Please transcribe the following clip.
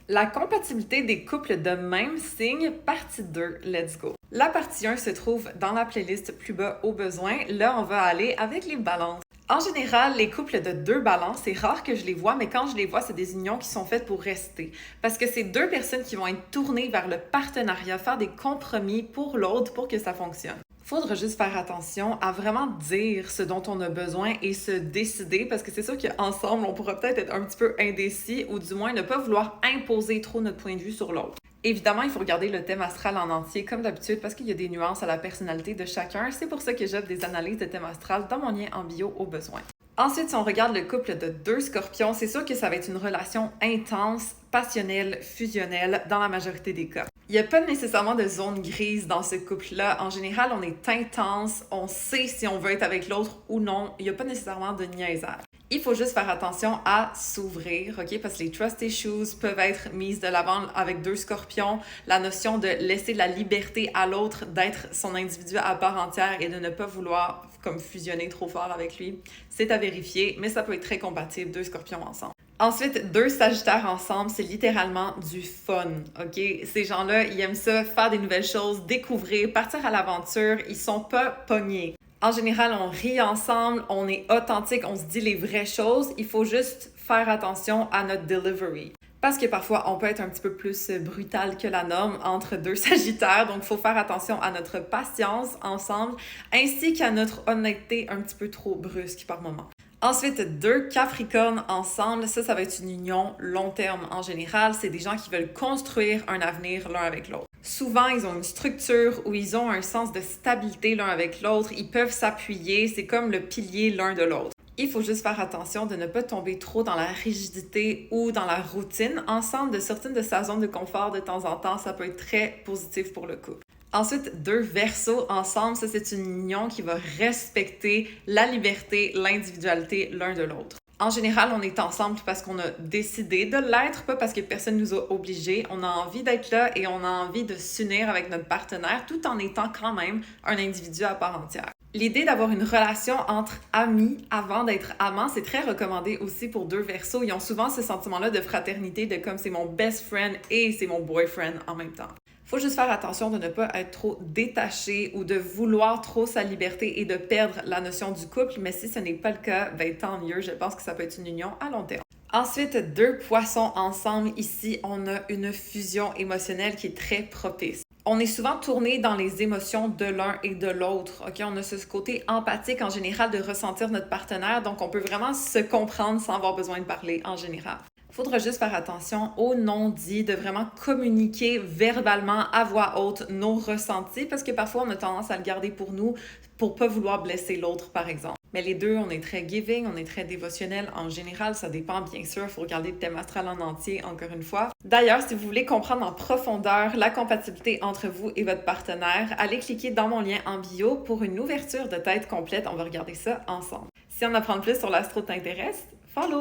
La compatibilité des couples de même signe, partie 2, let's go. La partie 1 se trouve dans la playlist plus bas au besoin. Là, on va aller avec les balances. En général, les couples de deux balances, c'est rare que je les vois, mais quand je les vois, c'est des unions qui sont faites pour rester. Parce que c'est deux personnes qui vont être tournées vers le partenariat, faire des compromis pour l'autre pour que ça fonctionne. Faudra juste faire attention à vraiment dire ce dont on a besoin et se décider, parce que c'est sûr qu'ensemble, on pourra peut-être être un petit peu indécis ou du moins ne pas vouloir imposer trop notre point de vue sur l'autre. Évidemment, il faut regarder le thème astral en entier, comme d'habitude, parce qu'il y a des nuances à la personnalité de chacun. C'est pour ça que j'offre des analyses de thème astral dans mon lien en bio au besoin. Ensuite, si on regarde le couple de deux scorpions, c'est sûr que ça va être une relation intense, passionnelle, fusionnelle dans la majorité des cas. Il n'y a pas nécessairement de zone grise dans ce couple-là. En général, on est intense, on sait si on veut être avec l'autre ou non. Il n'y a pas nécessairement de niaisage. Il faut juste faire attention à s'ouvrir, OK? Parce que les trust issues peuvent être mises de l'avant avec deux scorpions. La notion de laisser la liberté à l'autre d'être son individu à part entière et de ne pas vouloir comme fusionner trop fort avec lui, c'est à vérifier, mais ça peut être très compatible, deux scorpions ensemble. Ensuite, deux sagittaires ensemble, c'est littéralement du fun, OK? Ces gens-là, ils aiment ça, faire des nouvelles choses, découvrir, partir à l'aventure, ils sont pas pognés. En général, on rit ensemble, on est authentique, on se dit les vraies choses. Il faut juste faire attention à notre delivery. Parce que parfois, on peut être un petit peu plus brutal que la norme entre deux sagittaires. Donc, il faut faire attention à notre patience ensemble, ainsi qu'à notre honnêteté un petit peu trop brusque par moment. Ensuite, deux Capricornes ensemble, ça va être une union long terme en général. C'est des gens qui veulent construire un avenir l'un avec l'autre. Souvent, ils ont une structure où ils ont un sens de stabilité l'un avec l'autre. Ils peuvent s'appuyer, c'est comme le pilier l'un de l'autre. Il faut juste faire attention de ne pas tomber trop dans la rigidité ou dans la routine. Ensemble, de sortir de sa zone de confort de temps en temps, ça peut être très positif pour le couple. Ensuite, deux Verseaux ensemble, ça c'est une union qui va respecter la liberté, l'individualité l'un de l'autre. En général, on est ensemble parce qu'on a décidé de l'être, pas parce que personne nous a obligés. On a envie d'être là et on a envie de s'unir avec notre partenaire tout en étant quand même un individu à part entière. L'idée d'avoir une relation entre amis avant d'être amants, c'est très recommandé aussi pour deux Verseaux. Ils ont souvent ce sentiment-là de fraternité, de comme c'est mon best friend et c'est mon boyfriend en même temps. Faut juste faire attention de ne pas être trop détaché ou de vouloir trop sa liberté et de perdre la notion du couple, mais si ce n'est pas le cas, ben tant mieux, je pense que ça peut être une union à long terme. Ensuite, deux poissons ensemble, ici on a une fusion émotionnelle qui est très propice. On est souvent tourné dans les émotions de l'un et de l'autre, OK? On a ce côté empathique en général de ressentir notre partenaire, donc on peut vraiment se comprendre sans avoir besoin de parler en général. Il faudra juste faire attention aux non-dits, de vraiment communiquer verbalement à voix haute nos ressentis, parce que parfois on a tendance à le garder pour nous pour pas vouloir blesser l'autre, par exemple. Mais les deux, on est très giving, on est très dévotionnel. En général, ça dépend bien sûr, il faut regarder le thème astral en entier, encore une fois. D'ailleurs, si vous voulez comprendre en profondeur la compatibilité entre vous et votre partenaire, allez cliquer dans mon lien en bio pour une ouverture de tête complète. On va regarder ça ensemble. Si en apprendre plus sur l'astro t'intéresse, follow!